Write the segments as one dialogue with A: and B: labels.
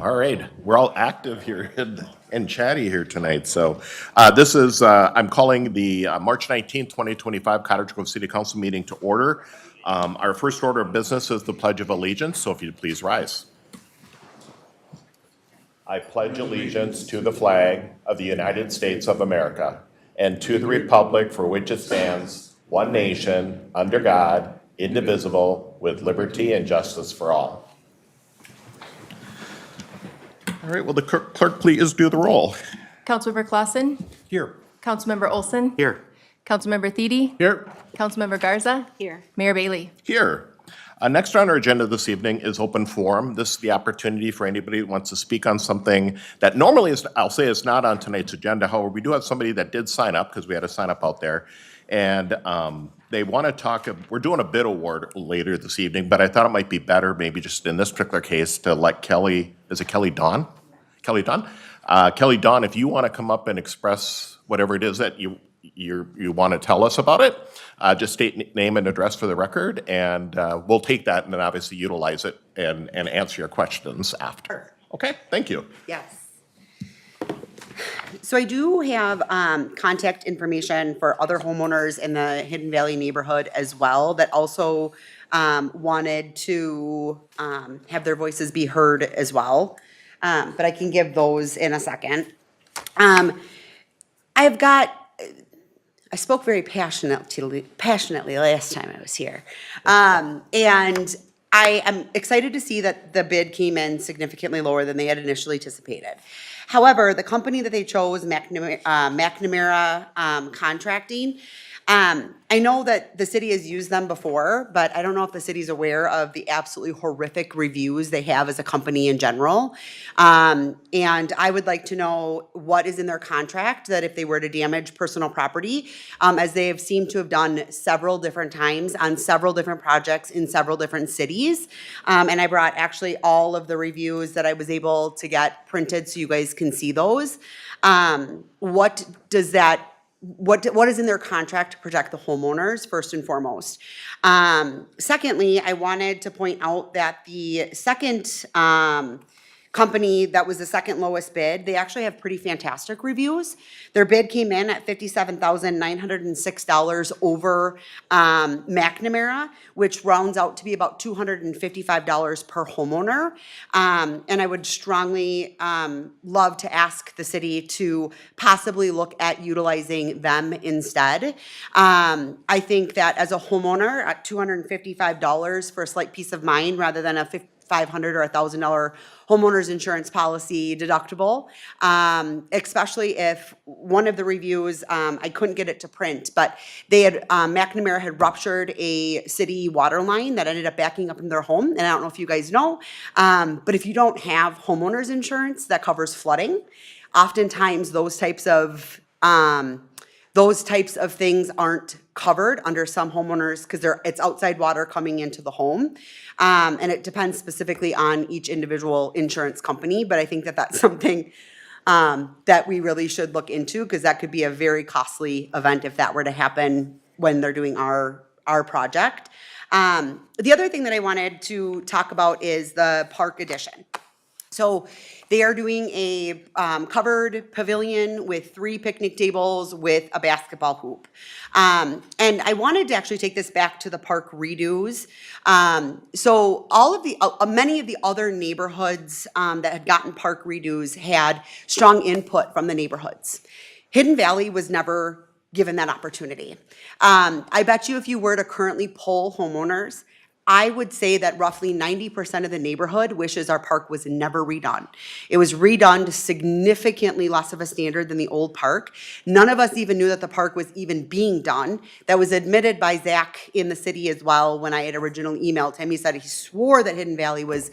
A: All right, we're all active here and chatty here tonight. So this is, I'm calling the March 19th, 2025 Cottage Grove City Council meeting to order. Our first order of business is the Pledge of Allegiance, so if you'd please rise. I pledge allegiance to the flag of the United States of America and to the republic for which it stands, one nation, under God, indivisible, with liberty and justice for all. All right, will the clerk please do the roll?
B: Councilmember Clausen?
C: Here.
B: Councilmember Olson?
C: Here.
B: Councilmember Thiede?
C: Here.
B: Councilmember Garza?
D: Here.
B: Mayor Bailey?
A: Here. Next on our agenda this evening is open forum. This is the opportunity for anybody who wants to speak on something that normally is, I'll say it's not on tonight's agenda. However, we do have somebody that did sign up because we had a sign up out there. And they want to talk, we're doing a bid award later this evening, but I thought it might be better, maybe just in this particular case, to let Kelly, is it Kelly Dawn? Kelly Dawn? Kelly Dawn, if you want to come up and express whatever it is that you want to tell us about it, just state name and address for the record, and we'll take that and then obviously utilize it and answer your questions after. Okay, thank you.
D: Yes. So I do have contact information for other homeowners in the Hidden Valley neighborhood as well that also wanted to have their voices be heard as well. But I can give those in a second. I spoke very passionately last time I was here. And I am excited to see that the bid came in significantly lower than they had initially anticipated. However, the company that they chose, McNamara Contracting, I know that the city has used them before, but I don't know if the city's aware of the absolutely horrific reviews they have as a company in general. And I would like to know what is in their contract that if they were to damage personal property, as they have seemed to have done several different times on several different projects in several different cities. And I brought actually all of the reviews that I was able to get printed so you guys can see those. What is in their contract to protect the homeowners, first and foremost? Secondly, I wanted to point out that the second company that was the second lowest bid, they actually have pretty fantastic reviews. Their bid came in at $57,906 over McNamara, which rounds out to be about $255 per homeowner. And I would strongly love to ask the city to possibly look at utilizing them instead. I think that as a homeowner at $255 for a slight peace of mind rather than a $500 or $1,000 homeowners insurance policy deductible, especially if one of the reviews, I couldn't get it to print, but they had, McNamara had ruptured a city water line that ended up backing up in their home. And I don't know if you guys know, but if you don't have homeowners insurance that covers flooding, oftentimes those types of things aren't covered under some homeowners because it's outside water coming into the home. And it depends specifically on each individual insurance company, but I think that that's something that we really should look into because that could be a very costly event if that were to happen when they're doing our project. The other thing that I wanted to talk about is the park addition. So they are doing a covered pavilion with 3 picnic tables with a basketball hoop. And I wanted to actually take this back to the park redos. So all of the, many of the other neighborhoods that had gotten park redos had strong input from the neighborhoods. Hidden Valley was never given that opportunity. I bet you if you were to currently poll homeowners, I would say that roughly 90% of the neighborhood wishes our park was never redone. It was redone to significantly less of a standard than the old park. None of us even knew that the park was even being done. That was admitted by Zach in the city as well when I had originally emailed him. He said he swore that Hidden Valley was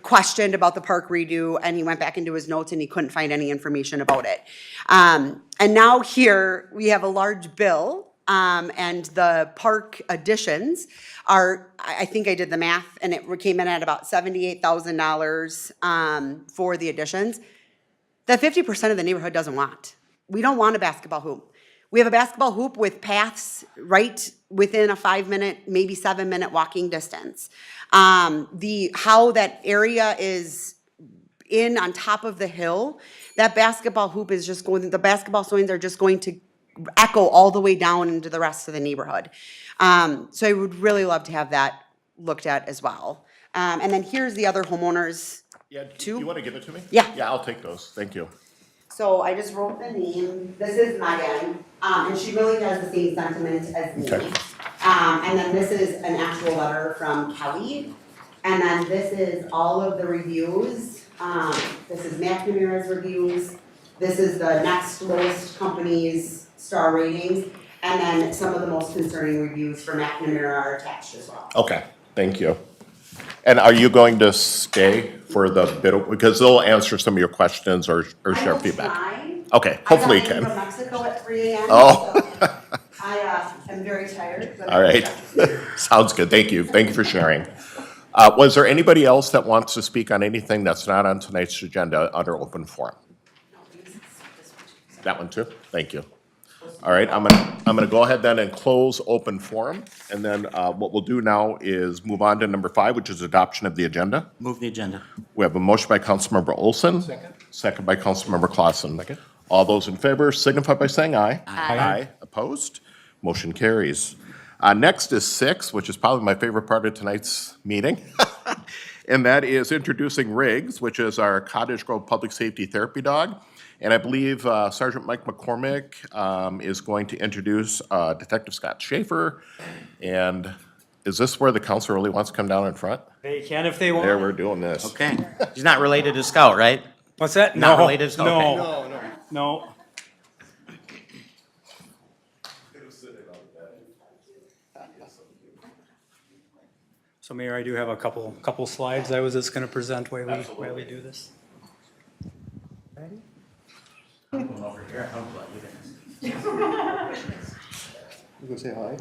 D: questioned about the park redo, and he went back into his notes and he couldn't find any information about it. And now here we have a large bill. And the park additions are, I think I did the math, and it came in at about $78,000 for the additions that 50% of the neighborhood doesn't want. We don't want a basketball hoop. We have a basketball hoop with paths right within a 5-minute, maybe 7-minute walking distance. How that area is in on top of the hill, that basketball hoop is just going, the basketball swings are just going to echo all the way down into the rest of the neighborhood. So I would really love to have that looked at as well. And then here's the other homeowners.
A: Yeah,
D: Two?
A: you want to give it to me?
D: Yeah.
A: Yeah, I'll take those. Thank you.
D: So I just wrote the name. This is Megan, and she really has the same sentiment as me.
A: Okay.
D: And then this is an actual letter from Kelly. And then this is all of the reviews. This is McNamara's reviews. This is the next lowest company's star ratings. And then some of the most concerning reviews for McNamara are attached as well.
A: Okay, thank you. And are you going to stay for the bid, because they'll answer some of your questions or share feedback?
D: I
A: Okay, hopefully you
D: I got in
A: can.
D: from Mexico at 3 a.m.
A: Oh.
D: So I am very tired. But
A: All right, sounds good. Thank you. Thank you for sharing. Was there anybody else that wants to speak on anything that's not on tonight's agenda under open forum? That one too? Thank you. All right, I'm gonna go ahead then and close open forum. And then what we'll do now is move on to number 5, which is adoption of the agenda.
C: Move the agenda.
A: We have a motion by Councilmember Olson. Second by Councilmember Clausen. All those in favor signify by saying aye. Aye. Opposed? Motion carries. Next is 6, which is probably my favorite part of tonight's meeting. And that is introducing Riggs, which is our Cottage Grove Public Safety Therapy Dog. And I believe Sergeant Mike McCormick is going to introduce Detective Scott Schaefer. And is this where the council really wants to come down in front?
E: They can if they want.
A: There, we're doing this.
C: Okay. He's not related to Scout, right?
E: What's that?
C: Not
E: No,
C: related to- okay.
E: no. So Mayor, I do have a couple slides I was just gonna present while we do this.
A: You gonna say hi?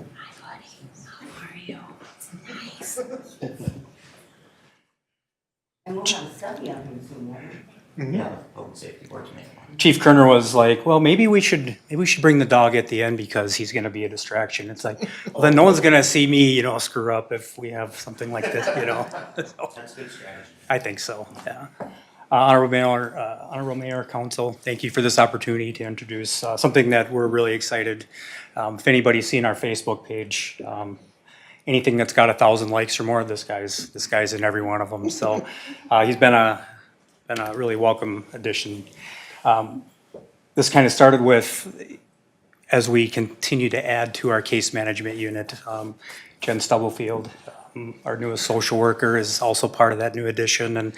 D: And we'll have a study on him soon, right?
C: Yeah. Public safety board's main one.
E: Chief Kerner was like, well, maybe we should bring the dog at the end because he's gonna be a distraction. It's like, well, then no one's gonna see me, screw up if we have something like this, So,
C: That's good strategy.
E: I think so, yeah. Honorable Mayor, Council, thank you for this opportunity to introduce something that we're really excited. If anybody's seen our Facebook page, anything that's got 1,000 likes or more, this guy's in every one of them. So he's been a really welcome addition. This kind of started with, as we continue to add to our case management unit, Jen Stubblefield, our newest social worker, is also part of that new addition,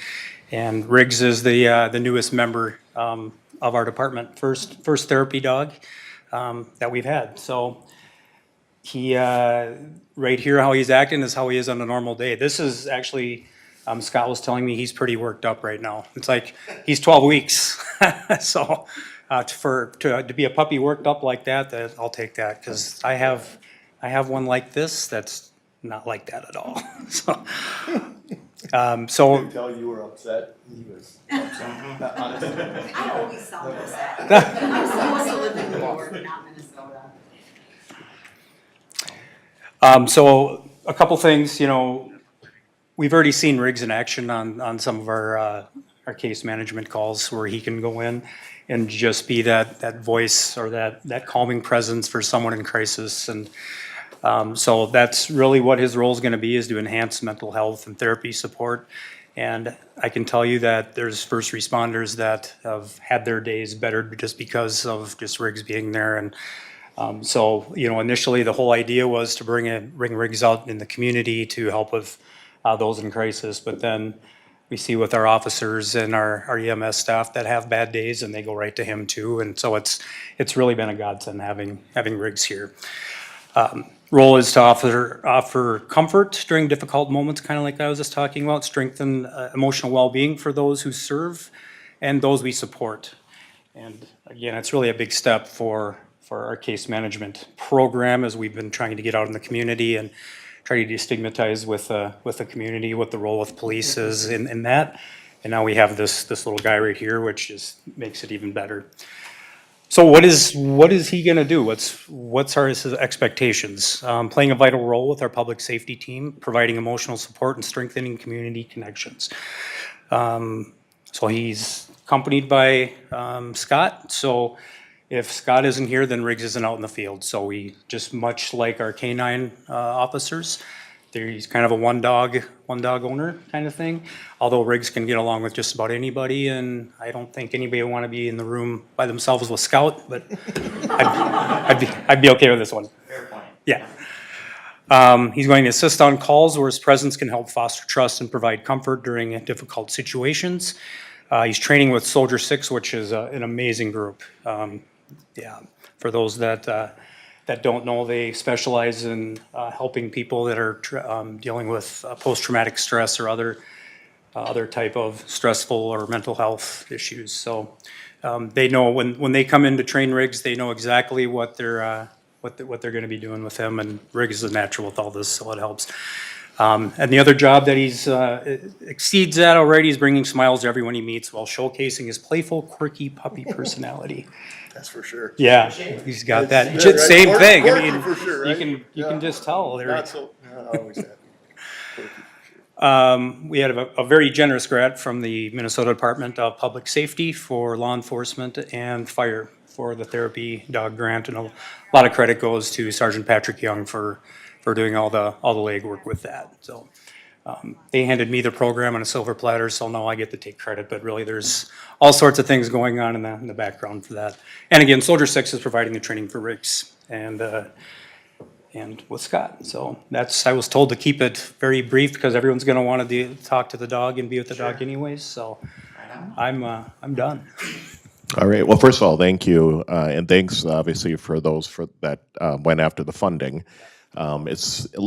E: and Riggs is the newest member of our department, first therapy dog that we've had. So he right here, how he's acting is how he is on a normal day. This is actually, Scott was telling me he's pretty worked up right now. It's like he's 12 weeks, so to be a puppy worked up like that I'll take that, because I have one like this that's not like that at all. So
F: Tell you were upset. He was upset. Honestly.
D: I always sound upset. I'm supposed to live in New York, not Minnesota.
E: So a couple things, we've already seen Riggs in action on some of our case management calls where he can go in and just be that voice or that calming presence for someone in crisis. And so that's really what his role is going to be, is to enhance mental health and therapy support. And I can tell you that there's first responders that have had their days bettered just because of just Riggs being there. And so, initially the whole idea was to bring Riggs out in the community to help with those in crisis. But then we see with our officers and our EMS staff that have bad days, and they go right to him too. And so it's really been a godsend having Riggs here. Role is to offer comfort during difficult moments, kind of like I was just talking about, strengthen emotional well-being for those who serve and those we support. And again, it's really a big step for our case management program, as we've been trying to get out in the community and try to destigmatize with the community what the role of police is in that. And now we have this little guy right here, which just makes it even better. So what is he gonna do? What's his expectations? Playing a vital role with our public safety team, providing emotional support and strengthening community connections. So he's accompanied by Scott. So if Scott isn't here, then Riggs isn't out in the field. So we, just much like our canine officers, he's kind of a one dog owner kind of thing. Although Riggs can get along with just about anybody, and I don't think anybody would want to be in the room by themselves with Scout, but I'd be okay with this one.
C: Fair point.
E: Yeah. He's going to assist on calls where his presence can help foster trust and provide comfort during difficult situations. He's training with Soldier 6, which is an amazing group. Yeah, for those that don't know, they specialize in helping people that are dealing with post-traumatic stress or other type of stressful or mental health issues. So they know when they come in to train Riggs, they know exactly what they're going to be doing with him, and Riggs is a natural with all this, so it helps. And the other job that he's exceeds that already is bringing smiles to everyone he meets while showcasing his playful, quirky puppy personality.
F: That's for sure.
E: Yeah, he's got that.
F: Yeah, right.
E: Same thing. I
F: Quirky
E: mean,
F: for sure, right?
E: you can just tell.
F: Not so, not always happy. Quirky for sure.
E: We had a very generous grant from the Minnesota Department of Public Safety for law enforcement and fire for the therapy dog grant, and a lot of credit goes to Sergeant Patrick Young for doing all the legwork with that. So they handed me the program on a silver platter, so now I get to take credit. But really, there's all sorts of things going on in the background for that. And again, Soldier 6 is providing the training for Riggs and with Scott. So I was told to keep it very brief because everyone's going to want to talk to the dog and be with the dog anyways. So I'm done.
A: All right. Well, first of all, thank you, and thanks obviously for those that went after the funding.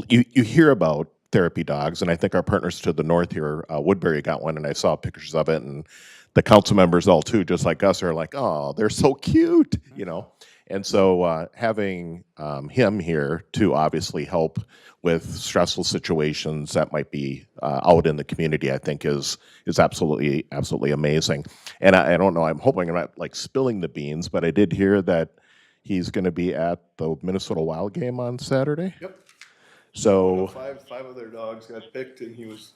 A: You hear about therapy dogs, and I think our partners to the north here, Woodbury got one, and I saw pictures of it, and the council members all too, just like us, are like, oh, they're so cute, you know. And so having him here to obviously help with stressful situations that might be out in the community, I think is absolutely amazing. And I don't know, I'm hoping I'm not like spilling the beans, but I did hear that he's going to be at the Minnesota Wild game on Saturday.
F: Yep.
A: So
F: Five of their dogs got picked, and he was.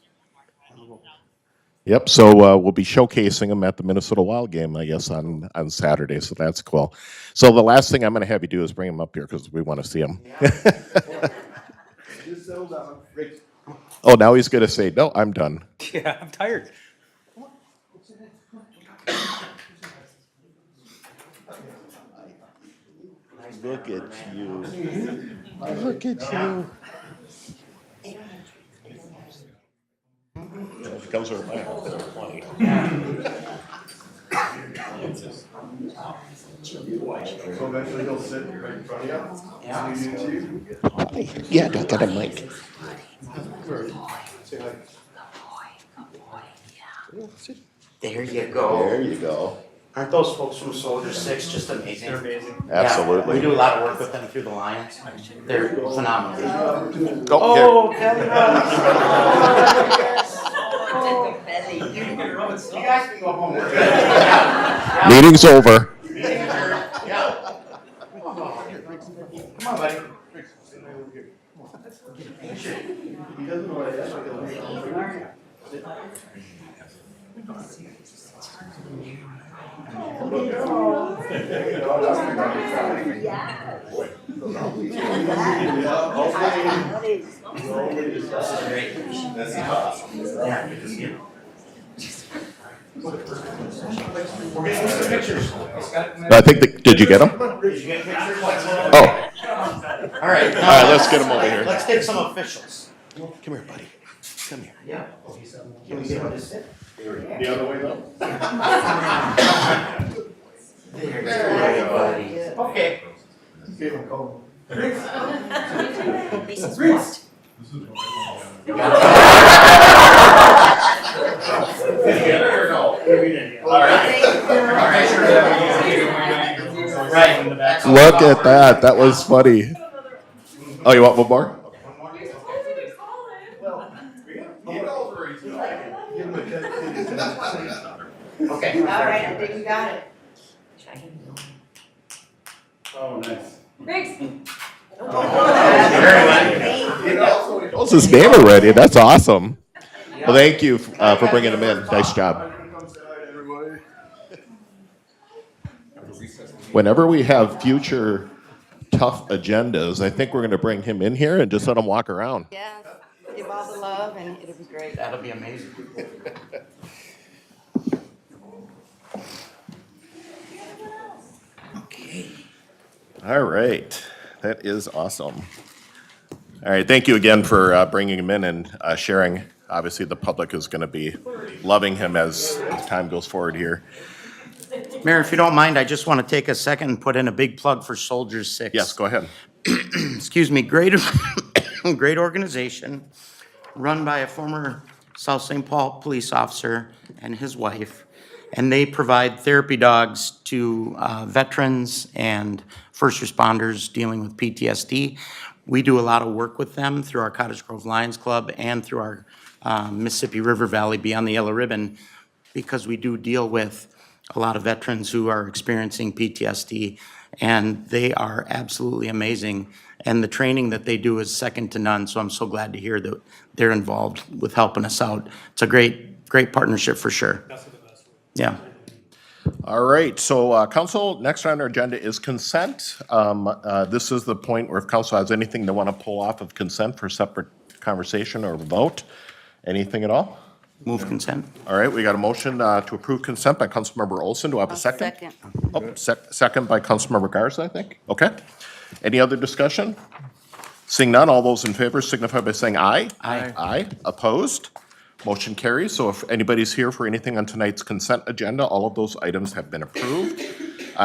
A: yep. So we'll be showcasing him at the Minnesota Wild game, I guess, on Saturday. So that's cool. So the last thing I'm going to have you do is bring him up here because we want to see him.
F: Just settle down. Rick.
A: Oh, now he's going to say, no, I'm done.
E: Yeah, I'm tired.
A: Look at you. Look at you. It comes over my house, there are plenty.
F: So eventually he'll sit right in front of you. Yeah. You do too.
A: Yeah, got a mic.
F: Say hi.
C: There you go.
A: There you go.
C: Aren't those folks from Soldier 6 just amazing? They're amazing.
A: Absolutely.
C: We do a lot of work with them through the Lions. They're phenomenal.
A: Oh, here.
C: Kelly. You guys can go home.
A: Meeting's over.
C: Yeah. Come on, buddy.
F: He doesn't know what it is.
C: Yeah, good to see you.
A: I think, did you get him?
C: Did you get pictures?
A: Oh,
C: All right.
A: let's get him over here.
C: Let's get some officials.
A: Come here, buddy. Come here.
C: Yeah. Can we get him to sit?
F: The other way though.
C: There you go, buddy. Okay.
F: Give him a call.
C: Right.
A: Look at that. That was funny. Oh, you want one more?
C: Okay.
G: All right, I think you got it.
F: Oh, nice.
A: Knows his name already. That's awesome. Well, thank you for bringing him in. Nice job.
F: Come say hi to everybody.
A: Whenever we have future tough agendas, I think we're going to bring him in here and just let him walk around.
G: Yes, give all the love and it'll be great.
C: That'll be amazing.
A: All right. That is awesome. All right. Thank you again for bringing him in and sharing. Obviously, the public is going to be loving him as time goes forward here.
C: Mayor, if you don't mind, I just want to take a second and put in a big plug for Soldiers 6.
A: Yes, go ahead.
C: Excuse me, great, great organization, run by a former South St. Paul police officer and his wife. And they provide therapy dogs to veterans and first responders dealing with PTSD. We do a lot of work with them through our Cottage Grove Lions Club and through our Mississippi River Valley Beyond the Yellow Ribbon, because we do deal with a lot of veterans who are experiencing PTSD, and they are absolutely amazing. And the training that they do is second to none, so I'm so glad to hear that they're involved with helping us out. It's a great partnership for sure. Yeah.
A: All right, so council, next on our agenda is consent. This is the point where if council has anything they want to pull off of consent for separate conversation or vote, anything at all?
C: Move consent.
A: All right, we got a motion to approve consent by Councilmember Olson. Do I have a second? Oh, second by Councilmember Garza, I think. Okay. Any other discussion? Seeing none, all those in favor signify by saying aye.
C: Aye.
A: Aye. Opposed? Motion carries. So if anybody's here for anything on tonight's consent agenda, all of those items have been approved.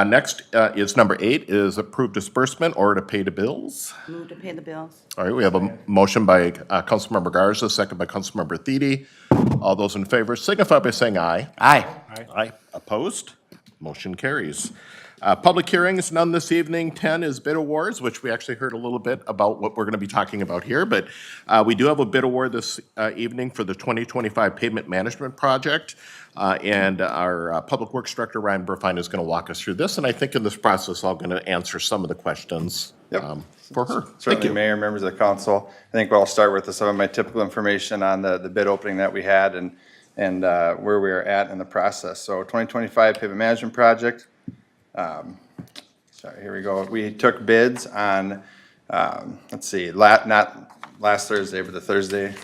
A: Next is number 8, is approved disbursement or to pay the bills.
G: Move to pay the bills.
A: All right, we have a motion by Councilmember Garza, second by Councilmember Thiede. All those in favor signify by saying aye.
C: Aye.
A: Aye. Opposed? Motion carries. Public hearings, none this evening. 10 is bid awards, which we actually heard a little bit about what we're going to be talking about here. But we do have a bid award this evening for the 2025 pavement management project. And our Public Works Director, Ryan Burfine, is going to walk us through this. And I think in this process, I'm going to answer some of the questions for her. Thank
H: Certainly,
A: you.
H: Mayor, members of the council. I think what I'll start with is some of my typical information on the bid opening that we had and where we are at in the process. So 2025 pavement management project. Sorry, here we go. We took bids on, let's see, not last Thursday, but the Thursday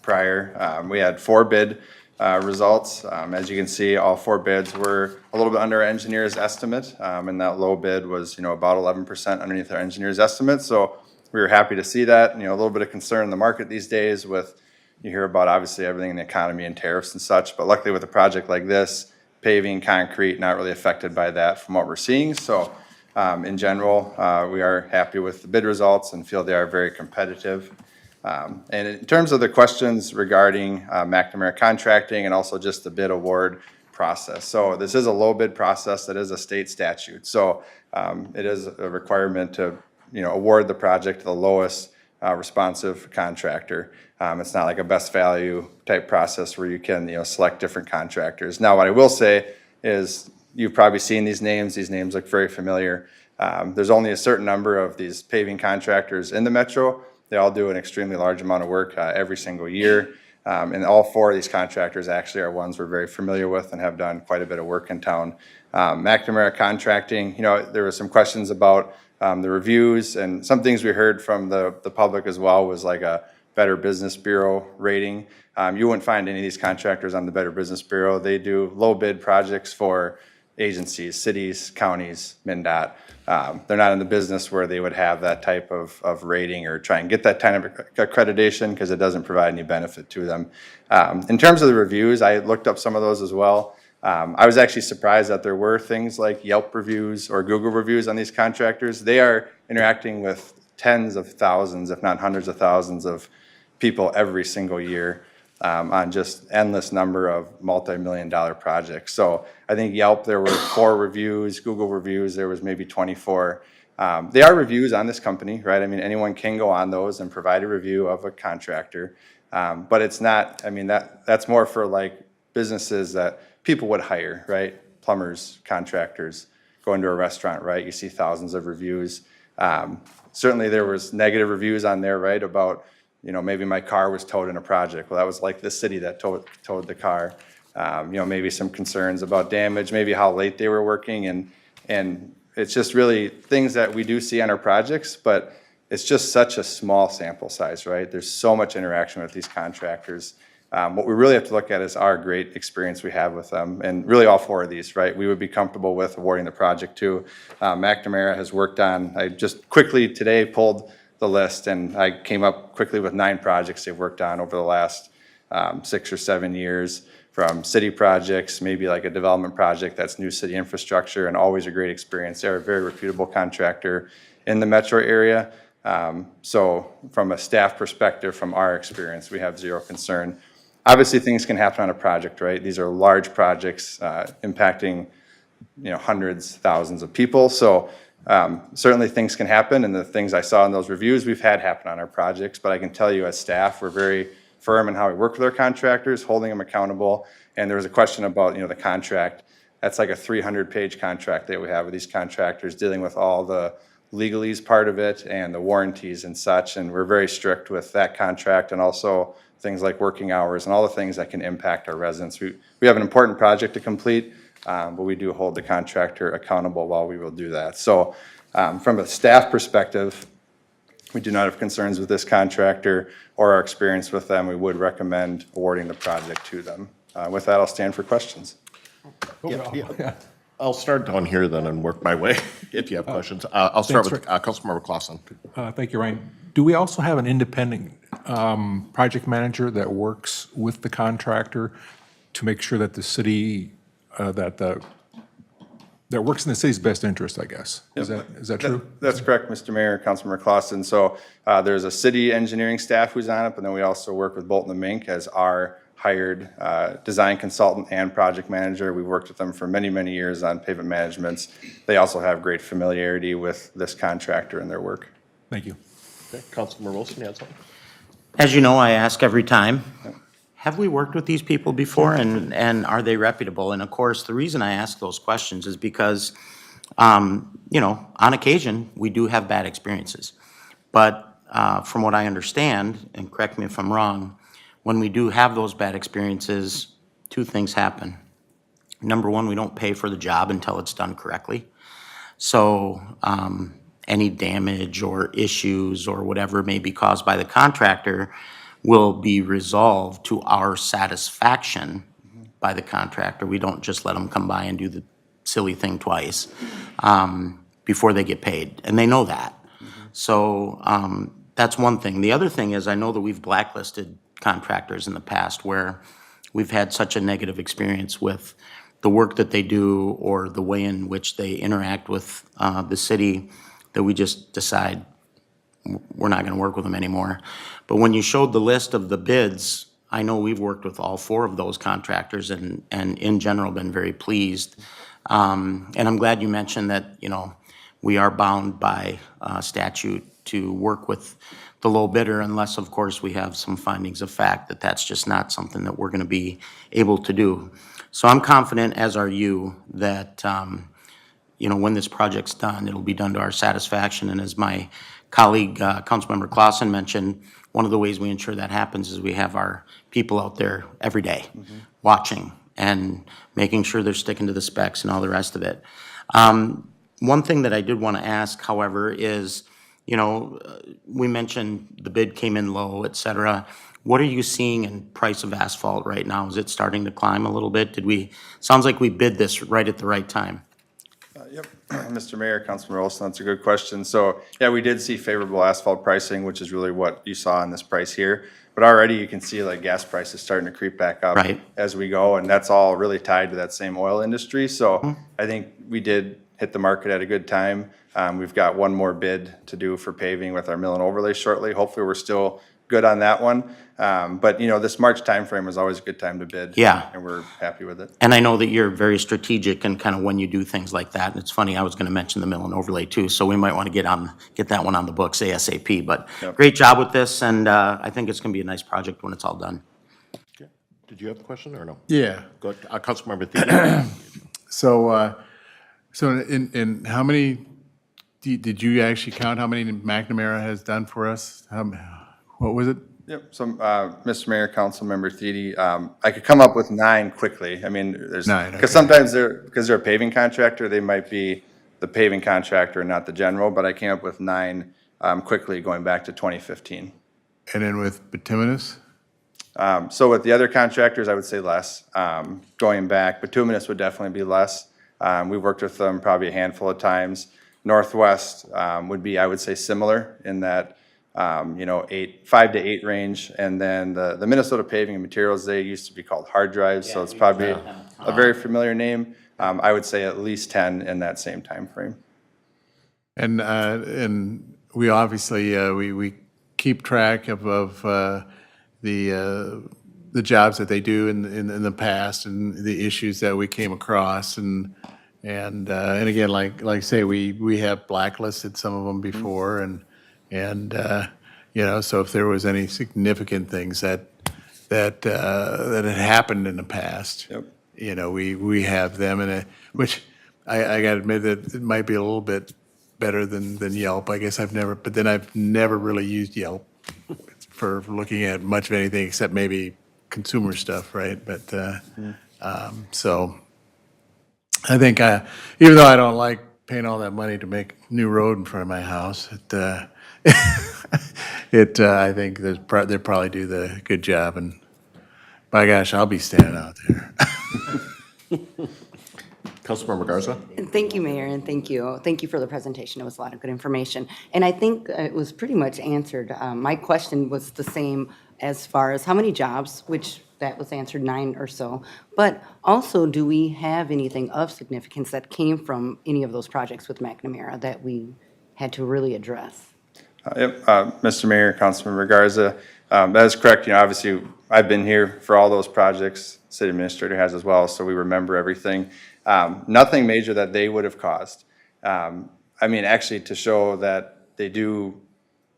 H: prior. We had 4 bid results. As you can see, all 4 bids were a little bit under our engineer's estimate, and that low bid was, about 11% underneath our engineer's estimate. So we were happy to see that. A little bit of concern in the market these days with, you hear about obviously everything in the economy and tariffs and such, but luckily with a project like this, paving, concrete, not really affected by that from what we're seeing. So in general, we are happy with the bid results and feel they are very competitive. And in terms of the questions regarding McNamara contracting and also just the bid award process. So this is a low bid process that is a state statute. So it is a requirement to award the project to the lowest responsive contractor. It's not like a best value type process where you can select different contractors. Now what I will say is you've probably seen these names. These names look very familiar. There's only a certain number of these paving contractors in the metro. They all do an extremely large amount of work every single year. And all 4 of these contractors actually are ones we're very familiar with and have done quite a bit of work in town. McNamara Contracting, there were some questions about the reviews, and some things we heard from the public as well was like a Better Business Bureau rating. You wouldn't find any of these contractors on the Better Business Bureau. They do low bid projects for agencies, cities, counties, MnDOT. They're not in the business where they would have that type of rating or try and get that kind of accreditation because it doesn't provide any benefit to them. In terms of the reviews, I looked up some of those as well. I was actually surprised that there were things like Yelp reviews or Google reviews on these contractors. They are interacting with tens of thousands, if not hundreds of thousands of people every single year on just endless number of multi-million-dollar projects. So I think Yelp, there were 4 reviews, Google reviews, there was maybe 24. They are reviews on this company, right? I mean, anyone can go on those and provide a review of a contractor. But it's not, I mean, that's more for like businesses that people would hire, right? Plumbers, contractors, go into a restaurant, right? You see thousands of reviews. Certainly there was negative reviews on there, right, about, maybe my car was towed in a project. Well, that was like the city that towed the car. Maybe some concerns about damage, maybe how late they were working, and it's just really things that we do see on our projects, but it's just such a small sample size, right? There's so much interaction with these contractors. What we really have to look at is our great experience we have with them, and really all four of these, right? We would be comfortable with awarding the project to. McNamara has worked on, I just quickly today pulled the list, and I came up quickly with 9 projects they've worked on over the last 6 or 7 years, from city projects, maybe like a development project that's new city infrastructure, and always a great experience. They're a very reputable contractor in the metro area. So from a staff perspective, from our experience, we have zero concern. Obviously, things can happen on a project, right? These are large projects impacting, hundreds, thousands of people. So certainly things can happen, and the things I saw in those reviews we've had happen on our projects. But I can tell you as staff, we're very firm in how we work with our contractors, holding them accountable. And there was a question about, the contract. That's like a 300-page contract that we have with these contractors, dealing with all the legalese part of it and the warranties and such. And we're very strict with that contract, and also things like working hours and all the things that can impact our residents. We have an important project to complete, but we do hold the contractor accountable while we will do that. So from a staff perspective, we do not have concerns with this contractor or our experience with them. We would recommend awarding the project to them. With that, I'll stand for questions.
A: Yeah. I'll start down here then and work my way if you have questions. I'll start with Councilmember Clausen.
I: Thank you, Ryan. Do we also have an independent project manager that works with the contractor to make sure that the city, that works in the city's best interest, I guess? Is that true?
H: That's correct, Mr. Mayor, Councilmember Clausen. So there's a city engineering staff who's on it, but then we also work with Bolton and Mink as our hired design consultant and project manager. We've worked with them for many, many years on pavement managements. They also have great familiarity with this contractor and their work.
I: Thank you.
A: Okay, Councilmember Wilson, you had something?
C: As you know, I ask every time, have we worked with these people before, and are they reputable? And of course, the reason I ask those questions is because, on occasion, we do have bad experiences. But from what I understand, and correct me if I'm wrong, when we do have those bad experiences, 2 things happen. Number one, we don't pay for the job until it's done correctly. So any damage or issues or whatever may be caused by the contractor will be resolved to our satisfaction by the contractor. We don't just let them come by and do the silly thing twice before they get paid, and they know that. So that's one thing. The other thing is, I know that we've blacklisted contractors in the past where we've had such a negative experience with the work that they do or the way in which they interact with the city that we just decide we're not going to work with them anymore. But when you showed the list of the bids, I know we've worked with all 4 of those contractors and in general been very pleased. And I'm glad you mentioned that, we are bound by statute to work with the low bidder unless, of course, we have some findings of fact that that's just not something that we're going to be able to do. So I'm confident, as are you, that, when this project's done, it'll be done to our satisfaction. And as my colleague, Councilmember Clausen mentioned, one of the ways we ensure that happens is we have our people out there every day watching and making sure they're sticking to the specs and all the rest of it. One thing that I did want to ask, however, is, we mentioned the bid came in low, et cetera. What are you seeing in price of asphalt right now? Is it starting to climb a little bit? Sounds like we bid this right at the right time.
H: Yep, Mr. Mayor, Councilmember Olson, that's a good question. So, yeah, we did see favorable asphalt pricing, which is really what you saw in this price here. But already you can see like gas prices starting to creep back up
C: Right.
H: as we go, and that's all really tied to that same oil industry. So I think we did hit the market at a good time. We've got one more bid to do for paving with our mill and overlay shortly. Hopefully, we're still good on that one. But this March timeframe is always a good time to bid.
C: Yeah.
H: And we're happy with it.
C: And I know that you're very strategic in kind of when you do things like that. And it's funny, I was going to mention the mill and overlay too, so we might want to get that one on the books ASAP. But
H: Yep.
C: Great job with this, and I think it's going to be a nice project when it's all done.
A: Okay. Did you have a question or no?
J: Yeah,
A: Go ahead. Councilmember Thiede.
J: so
F: So in how many, did you actually count how many McNamara has done for us? What was it?
H: Yep, so, Mr. Mayor, Councilmember Thiede, I could come up with 9 quickly. I mean, there's,
F: 9, okay.
H: because sometimes because they're a paving contractor, they might be the paving contractor and not the general, but I came up with 9 quickly going back to 2015.
F: And then with bituminous?
H: So with the other contractors, I would say less. Going back, bituminous would definitely be less. We've worked with them probably a handful of times. Northwest would be, I would say, similar in that, 5 to 8 range. And then the Minnesota Paving and Materials, they used to be called hard drives, so it's probably a very familiar name. I would say at least 10 in that same time frame.
F: And we obviously, we keep track of the jobs that they do in the past and the issues that we came across and again, like I say, we have blacklisted some of them before and so if there was any significant things that had happened in the past.
H: Yep.
F: We have them which I gotta admit that it might be a little bit better than Yelp. I guess I've never really used Yelp for looking at much of anything except maybe consumer stuff, right? But, so I think, even though I don't like paying all that money to make new road in front of my house, I think they probably do the good job and by gosh, I'll be standing out there.
A: Councilmember Garza?
G: And thank you, Mayor, and thank you. Thank you for the presentation. It was a lot of good information. And I think it was pretty much answered. My question was the same as far as how many jobs, which that was answered 9 or so. But also, do we have anything of significance that came from any of those projects with McNamara that we had to really address?
H: Yep, Mr. Mayor, Councilmember Garza, that is correct. Obviously, I've been here for all those projects. City Administrator has as well, so we remember everything. Nothing major that they would have caused. Actually, to show that they do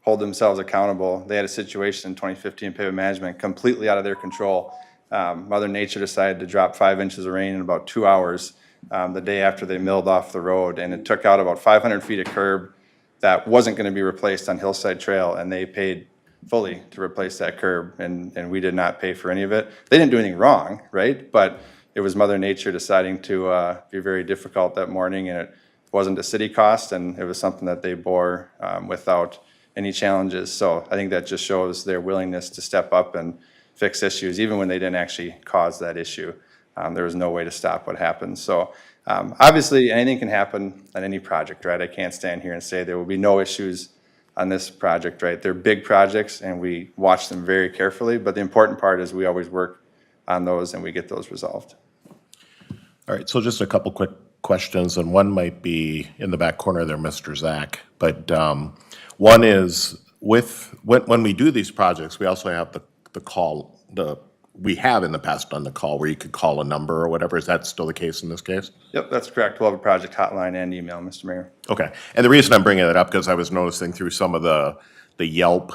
H: hold themselves accountable, they had a situation in 2015 pavement management completely out of their control. Mother Nature decided to drop 5 inches of rain in about 2 hours the day after they milled off the road, and it took out about 500 feet of curb that wasn't going to be replaced on Hillside Trail, and they paid fully to replace that curb, and we did not pay for any of it. They didn't do anything wrong, right? But it was Mother Nature deciding to be very difficult that morning, and it wasn't a city cost, and it was something that they bore without any challenges. So I think that just shows their willingness to step up and fix issues, even when they didn't actually cause that issue. There was no way to stop what happened. So obviously, anything can happen on any project, right? I can't stand here and say there will be no issues on this project, right? They're big projects, and we watch them very carefully, but the important part is we always work on those and we get those resolved.
A: All right, so just a couple quick questions, and one might be in the back corner there, Mr. Zach. But one is, when we do these projects, we also have the call, we have in the past done the call where you could call a number or whatever. Is that still the case in this case?
H: Yep, that's correct. We'll have a project hotline and email, Mr. Mayor.
A: Okay, and the reason I'm bringing that up, because I was noticing through some of the Yelp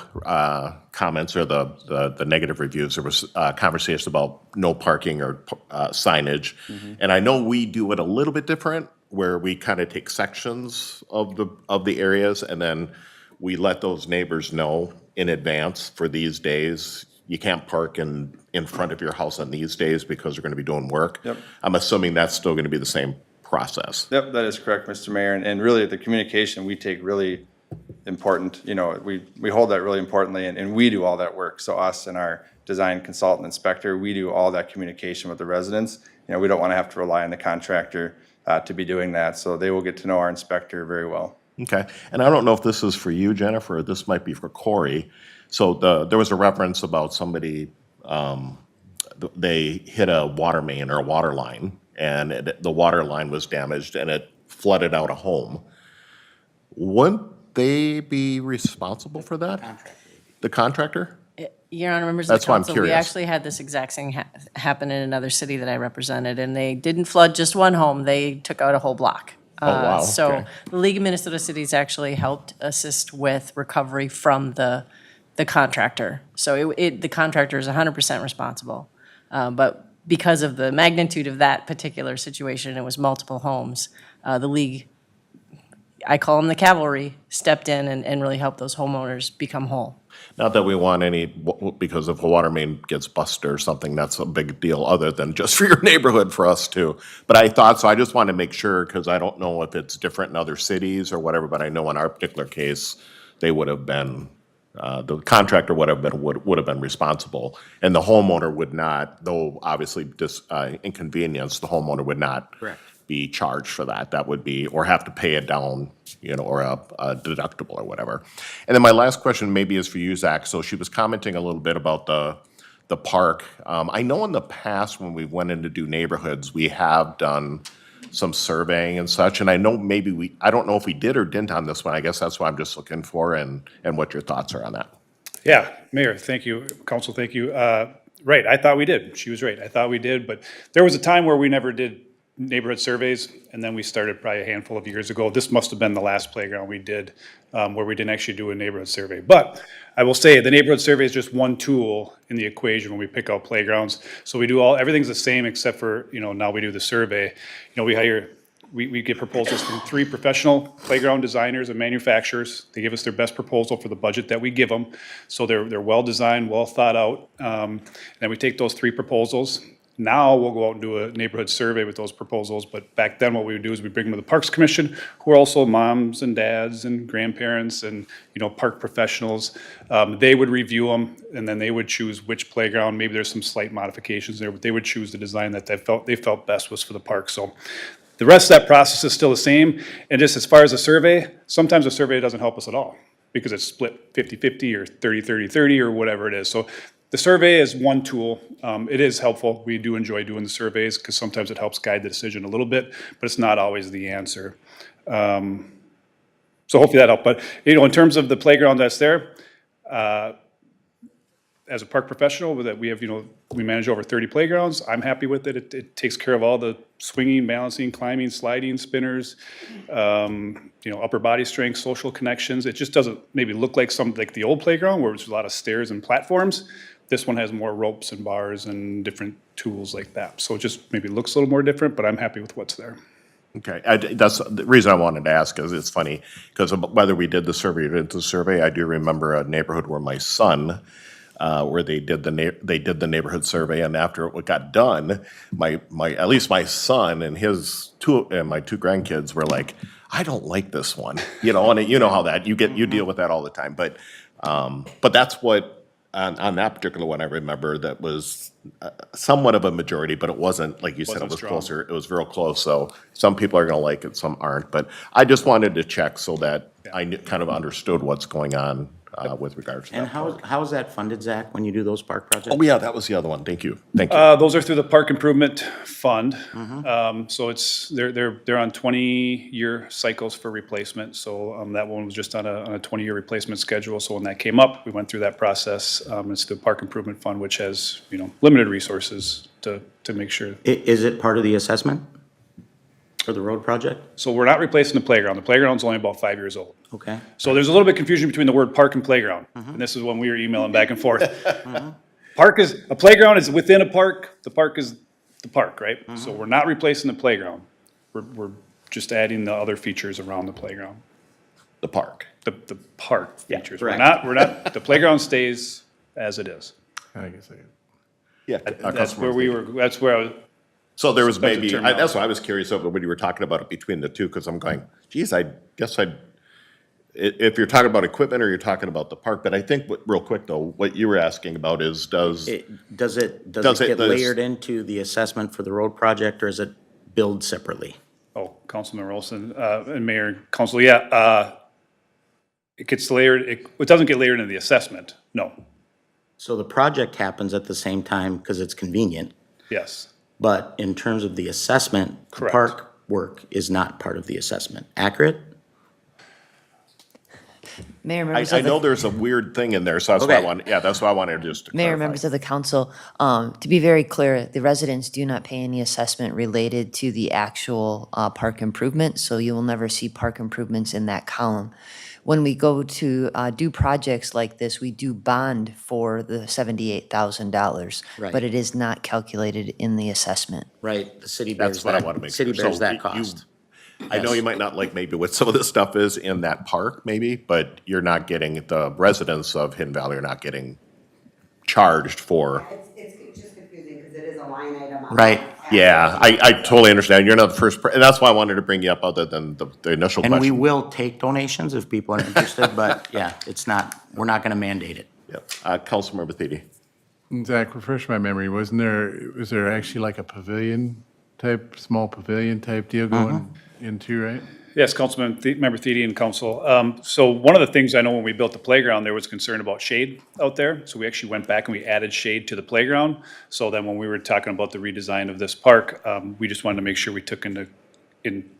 A: comments or the negative reviews, there was conversations about no parking or signage. And I know we do it a little bit different, where we kind of take sections of the areas, and then we let those neighbors know in advance for these days. You can't park in front of your house on these days because you're going to be doing work.
H: Yep.
A: I'm assuming that's still going to be the same process.
H: Yep, that is correct, Mr. Mayor. And really, the communication we take really important. We hold that really importantly, and we do all that work. So us and our design consultant inspector, we do all that communication with the residents. We don't want to have to rely on the contractor to be doing that. So they will get to know our inspector very well.
A: Okay, and I don't know if this is for you, Jennifer, or this might be for Corey. So there was a reference about somebody, they hit a water main or a water line, and the water line was damaged and it flooded out a home. Wouldn't they be responsible for that? The contractor?
J: Your Honor, members of
A: That's
J: the
A: why I'm
J: council, we
A: curious.
J: actually had this exact thing happen in another city that I represented, and they didn't flood just one home, they took out a whole block.
A: wow,
J: So
A: okay.
J: the League of Minnesota Cities actually helped assist with recovery from the contractor. So the contractor is 100% responsible. But because of the magnitude of that particular situation, it was multiple homes, the league, I call them the cavalry, stepped in and really helped those homeowners become whole.
A: Not that we want any, because if a water main gets busted or something, that's a big deal, other than just for your neighborhood, for us too. But I thought, so I just want to make sure, because I don't know if it's different in other cities or whatever, but I know in our particular case, they would have been, the contractor would have been responsible, and the homeowner would not, though obviously inconvenience, the homeowner would not be charged for that. That would be, or have to pay it down, or a deductible or whatever. And then my last question maybe is for you, Zach. So she was commenting a little bit about the park. I know in the past when we went in to do neighborhoods, we have done some surveying and such, and I know maybe I don't know if we did or didn't on this one. I guess that's what I'm just looking for, and what your thoughts are on that.
K: Yeah, Mayor, thank you. Council, thank you. Right, I thought we did. She was right. I thought we did, but there was a time where we never did neighborhood surveys, and then we started probably a handful of years ago. This must have been the last playground we did where we didn't actually do a neighborhood survey. But I will say the neighborhood survey is just one tool in the equation when we pick out playgrounds. So we do everything's the same except for, now we do the survey. We get proposals from 3 professional playground designers and manufacturers. They give us their best proposal for the budget that we give them. So they're well designed, well thought out. Then we take those 3 proposals. Now we'll go out and do a neighborhood survey with those proposals, but back then what we would do is we bring them to the Parks Commission, who are also moms and dads and grandparents and, park professionals. They would review them, and then they would choose which playground. Maybe there's some slight modifications there, but they would choose the design that they felt best was for the park. So the rest of that process is still the same. And just as far as a survey, sometimes a survey doesn't help us at all because it's split 50-50 or 30-30-30 or whatever it is. So the survey is one tool. It is helpful. We do enjoy doing the surveys because sometimes it helps guide the decision a little bit, but it's not always the answer. So hopefully that helped. But, in terms of the playground that's there, as a park professional, that we have, we manage over 30 playgrounds. I'm happy with it. It takes care of all the swinging, balancing, climbing, sliding, spinners, upper body strength, social connections. It just doesn't maybe look like like the old playground where there's a lot of stairs and platforms. This one has more ropes and bars and different tools like that. So it just maybe looks a little more different, but I'm happy with what's there.
A: Okay, that's the reason I wanted to ask, is it's funny, because whether we did the survey or didn't do the survey, I do remember a neighborhood where my son, where they did the neighborhood survey, and after it got done, at least my son and my 2 grandkids were like, I don't like this one, and you know how that you deal with that all the time, but that's what. On that particular one, I remember that was somewhat of a majority, but it wasn't, like you said, it
K: Wasn't
A: was
K: strong.
A: closer. It was real close, so some people are gonna like it, some aren't. But I just wanted to check so that I kind of understood what's going on with regards to
C: And
A: that.
C: how is that funded, Zach, when you do those park projects?
A: Oh, yeah, that was the other one. Thank you. Thank you.
K: Those are through the Park Improvement Fund. So they're on 20-year cycles for replacement. So that one was just on a 20-year replacement schedule. So when that came up, we went through that process. It's the Park Improvement Fund, which has, limited resources to make sure.
C: Is it part of the assessment for the road project?
K: So we're not replacing the playground. The playground's only about 5 years old.
C: Okay.
K: So there's a little bit of confusion between the word park and playground. And this is when we were emailing back and forth. A playground is within a park. The park is the park, right? So we're not replacing the playground. We're just adding the other features around the playground.
A: The park.
K: The park features. We're
C: correct.
K: not, the playground stays as it is.
F: I guess
A: Yeah.
K: That's where I was,
A: So there was
K: That's the
A: maybe,
K: terminology.
A: that's what I was curious of when you were talking about it between the two, because I'm going, geez, I guess if you're talking about equipment or you're talking about the park, but I think, real quick though, what you were asking about is,
C: Does it get layered into the assessment for the road project, or is it billed separately?
K: Councilman Olson, and Mayor and Council, it gets layered, it doesn't get layered into the assessment, no,
C: So the project happens at the same time because it's convenient,
K: yes.
C: but in terms of the assessment, the
K: Correct.
C: park work is not part of the assessment. Accurate?
L: Mayor,
A: I
L: members of
A: know
L: the,
A: there's a weird thing in there, so that's why I
C: Okay.
A: that's why I wanted just to
L: Mayor,
A: clarify.
L: members of the council, to be very clear, the residents do not pay any assessment related to the actual park improvement, so you will never see park improvements in that column. When we go to do projects like this, we do bond for the $78,000,
C: Right.
L: but it is not calculated in the assessment.
C: Right, the city
A: That's
C: bears
A: what I
C: that,
A: want to make
C: city
A: sure.
C: bears
A: So
C: that
A: you-
C: cost.
A: I know you might not like maybe what some of this stuff is in that park, maybe, but you're not getting, the residents of Hidden Valley are not getting charged for.
D: It's just confusing because it is a line item on.
C: Right.
A: Yeah, I totally understand. You're not the first, and that's why I wanted to bring you up, other than the initial
C: And we
A: question.
C: will take donations if people are interested, but yeah, we're not gonna mandate it.
A: Yep. Councilmember Thiede.
F: Zach, refresh my memory, was there actually like a pavilion type, small pavilion type deal going into, right?
K: Yes, Member Thiede and Council. So one of the things I know when we built the playground, there was concern about shade out there. So we actually went back and we added shade to the playground. So then when we were talking about the redesign of this park, we just wanted to make sure we took into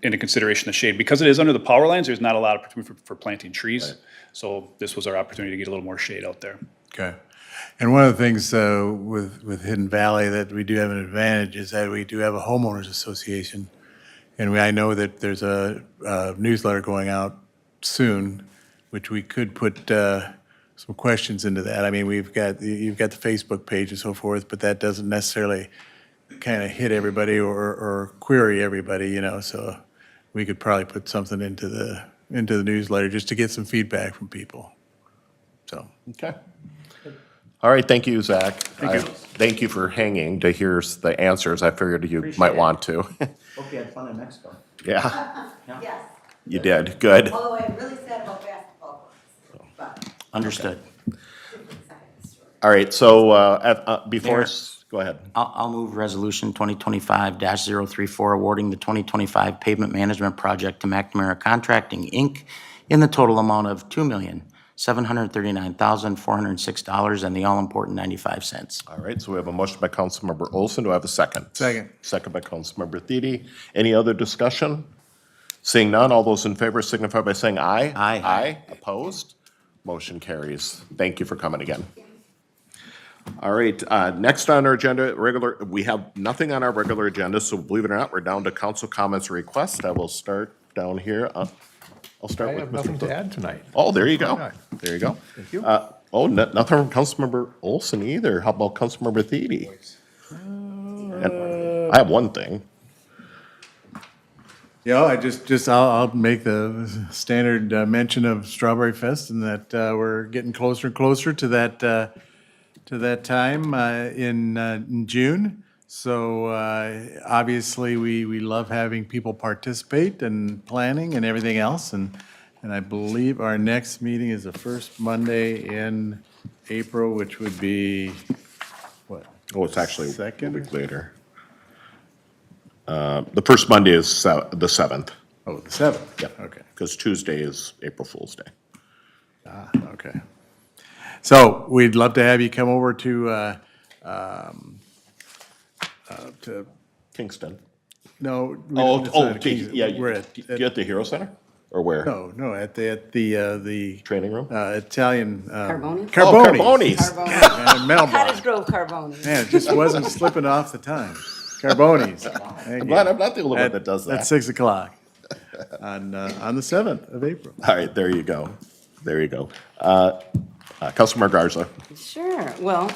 K: consideration the shade. Because it is under the power lines, there's not a lot of opportunity for planting trees. So this was our opportunity to get a little more shade out there.
F: Okay. And one of the things with Hidden Valley that we do have an advantage is that we do have a homeowners association. And I know that there's a newsletter going out soon, which we could put some questions into that. I mean, you've got the Facebook page and so forth, but that doesn't necessarily kind of hit everybody or query everybody, you know, so we could probably put something into the newsletter just to get some feedback from people. So.
A: Okay. All right, thank you, Zach. Thank you for hanging to hear the answers. I figured you might want to.
C: Hope you had fun in Mexico.
A: Yeah,
D: Yes,
A: you did. Good.
D: although I'm really sad about basketball courts, but.
C: Understood.
A: All right, so before,
C: Mayor.
A: go ahead.
C: I'll move resolution 2025-034 awarding the 2025 pavement management project to McNamara Contracting, Inc. in the total amount of $2,739,406 and the all-important 95 cents.
A: All right, so we have a motion by Councilmember Olson. Do I have a second?
F: Second.
A: Second by Councilmember Thiede. Any other discussion? Seeing none, all those in favor signify by saying aye.
C: Aye.
A: Aye. Opposed? Motion carries. Thank you for coming again. All right, next on our agenda, we have nothing on our regular agenda, so believe it or not, we're down to council comments request. I will start down here. I'll start
I: I
A: with
I: have
A: Mr.
I: nothing to
A: Cook.
I: add tonight.
A: Oh, there you go.
I: Why not?
A: There you go.
I: Thank you.
A: Nothing from Councilmember Olson either. How about Councilmember Thiede? And I have one thing.
F: Yeah, I'll make the standard mention of Strawberry Fest and that we're getting closer and closer to that time in June. So obviously, we love having people participate and planning and everything else. And I believe our next meeting is the first Monday in April, which would be, what?
A: Oh, it's actually a
F: Second?
A: week later. The first Monday is the 7th.
F: Oh, the 7th?
A: Yeah.
F: Okay.
A: Because Tuesday is April Fool's Day.
F: Okay. So we'd love to have you come over to
A: Kingston.
F: no.
A: Yeah,
F: We're at,
A: you at the Hero Center? Or where?
F: no, at the
A: Training room?
F: Italian.
G: Carboni?
F: Carboni's.
A: Carboni's.
F: And Melbourne.
G: Cottage Grove Carboni.
F: Man, it just wasn't slipping off the time. Carboni's.
A: I'm glad I'm not the only one that does
F: At
A: that.
F: 6 o'clock on the 7th of April.
A: All right, there you go. There you go. Councilmember Garza.
G: Sure. Well,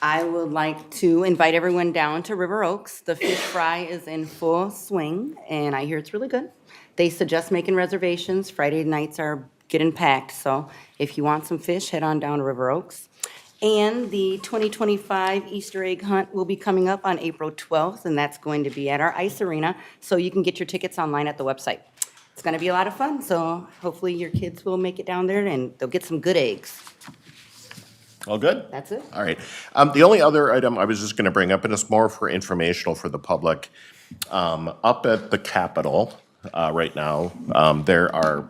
G: I would like to invite everyone down to River Oaks. The fish fry is in full swing, and I hear it's really good. They suggest making reservations. Friday nights are getting packed, so if you want some fish, head on down to River Oaks. And the 2025 Easter egg hunt will be coming up on April 12th, and that's going to be at our ice arena, so you can get your tickets online at the website. It's going to be a lot of fun, so hopefully your kids will make it down there, and they'll get some good eggs.
A: All good?
G: That's it.
A: All right. The only other item I was just going to bring up, and it's more for informational for the public, up at the Capitol right now, there are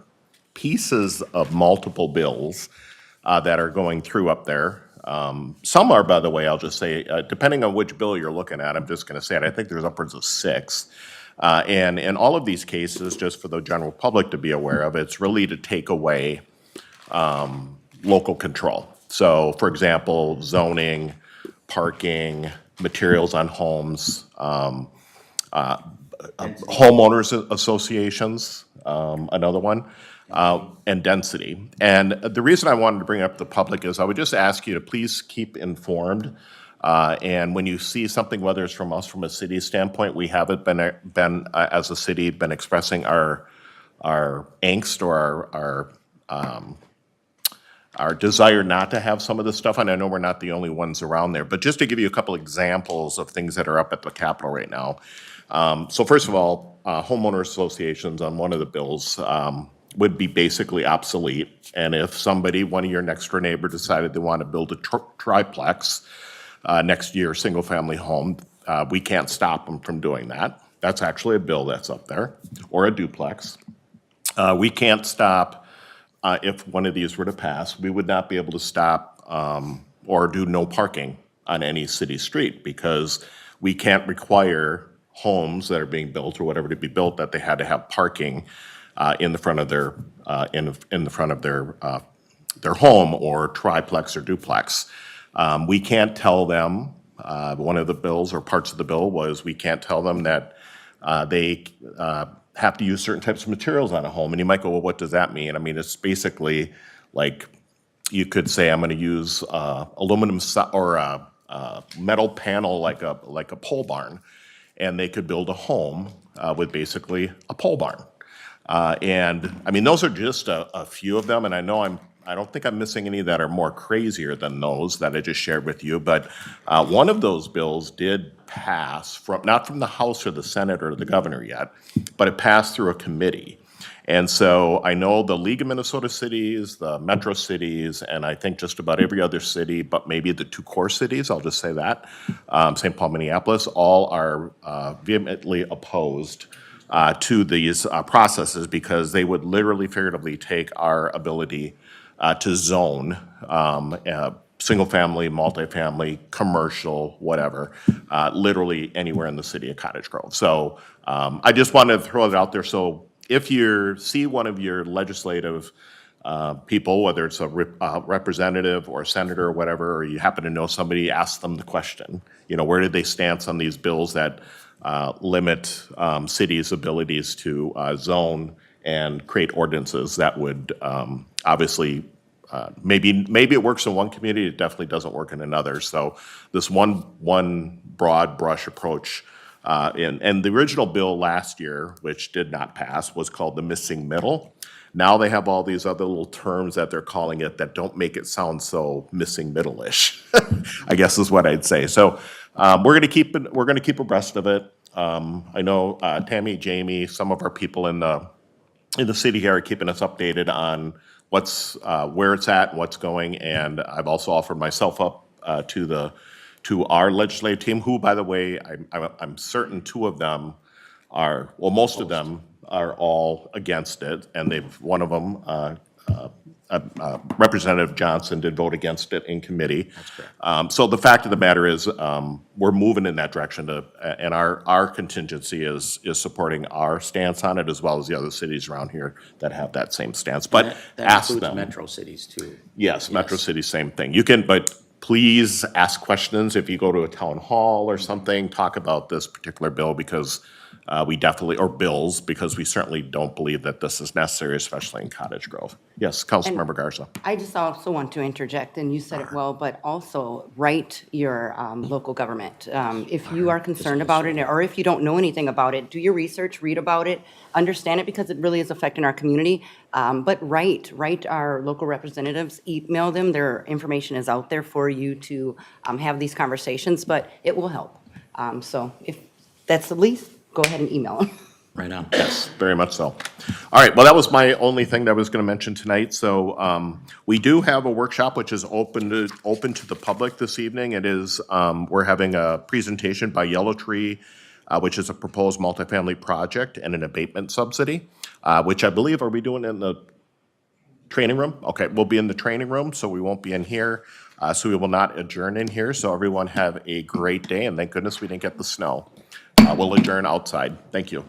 A: pieces of multiple bills that are going through up there. Some are, by the way, I'll just say, depending on which bill you're looking at, I'm just going to say it, I think there's upwards of 6. And in all of these cases, just for the general public to be aware of, it's really to take away local control. So, for example, zoning, parking, materials on homes, homeowners associations, another one, and density. And the reason I wanted to bring up the public is I would just ask you to please keep informed And when you see something, whether it's from us, from a city standpoint, we haven't been as a city, been expressing our angst or our desire not to have some of this stuff, and I know we're not the only ones around there, but just to give you a couple examples of things that are up at the Capitol right now. So first of all, homeowner associations on one of the bills would be basically obsolete, and if somebody, one of your next door neighbor, decided they want to build a triplex next year, single-family home, we can't stop them from doing that. That's actually a bill that's up there, or a duplex. We can't stop, if one of these were to pass, we would not be able to stop or do no parking on any city street, because we can't require homes that are being built or whatever to be built that they had to have parking in the front of their in the front of their home or triplex or duplex. We can't tell them. One of the bills or parts of the bill was we can't tell them that they have to use certain types of materials on a home. And you might go, well, what does that mean? I mean, it's basically like you could say, I'm going to use aluminum or a metal panel like a pole barn, and they could build a home with basically a pole barn. And I mean, those are just a few of them, and I know I don't think I'm missing any that are more crazier than those that I just shared with you, but one of those bills did pass not from the House or the Senate or the governor yet, but it passed through a committee. And so I know the League of Minnesota Cities, the metro cities, and I think just about every other city, but maybe the two core cities, I'll just say that, St. Paul, Minneapolis, all are vehemently opposed to these processes, because they would literally figuratively take our ability to zone single-family, multifamily, commercial, whatever, literally anywhere in the city of Cottage Grove. So I just wanted to throw it out there. So if you see one of your legislative people, whether it's a representative or a senator or whatever, or you happen to know somebody, ask them the question, where did they stand on these bills that limit cities' abilities to zone and create ordinances that would obviously maybe it works in one community, it definitely doesn't work in another. So this one broad brush approach, and the original bill last year, which did not pass, was called the missing middle. Now they have all these other little terms that they're calling it that don't make it sound so missing middle-ish, I guess is what I'd say. So we're going to keep abreast of it. I know Tammy, Jamie, some of our people in the city here are keeping us updated on where it's at and what's going, and I've also offered myself up to our legislative team, who, by the way, I'm certain two of them most of them are all against it, and one of them, Representative Johnson, did vote against it in committee. That's correct. So the fact of the matter is, we're moving in that direction, and our contingency is supporting our stance on it, as well as the other cities around here that have that same stance. But
C: That
A: ask
C: includes
A: them.
C: metro cities too.
A: Yes, metro cities, same thing. You can, but please ask questions if you go to a town hall or something, talk about this particular bill, because we definitely, or bills, because we certainly don't believe that this is necessary, especially in Cottage Grove. Yes, Councilmember Garza.
G: I just also want to interject, and you said it well, but also write your local government. If you are concerned about it, or if you don't know anything about it, do your research, read about it, understand it, because it really is affecting our community. But write our local representatives, email them. Their information is out there for you to have these conversations, but it will help. So if that's the least, go ahead and email them.
C: Right on.
A: Yes, very much so. All right, well, that was my only thing that I was going to mention tonight. So we do have a workshop which is open to the public this evening. It is, we're having a presentation by Yellow Tree, which is a proposed multifamily project and an abatement subsidy, which I believe, are we doing in the training room? Okay, we'll be in the training room, so we won't be in here. So we will not adjourn in here. So everyone have a great day, and thank goodness we didn't get the snow. We'll adjourn outside. Thank you.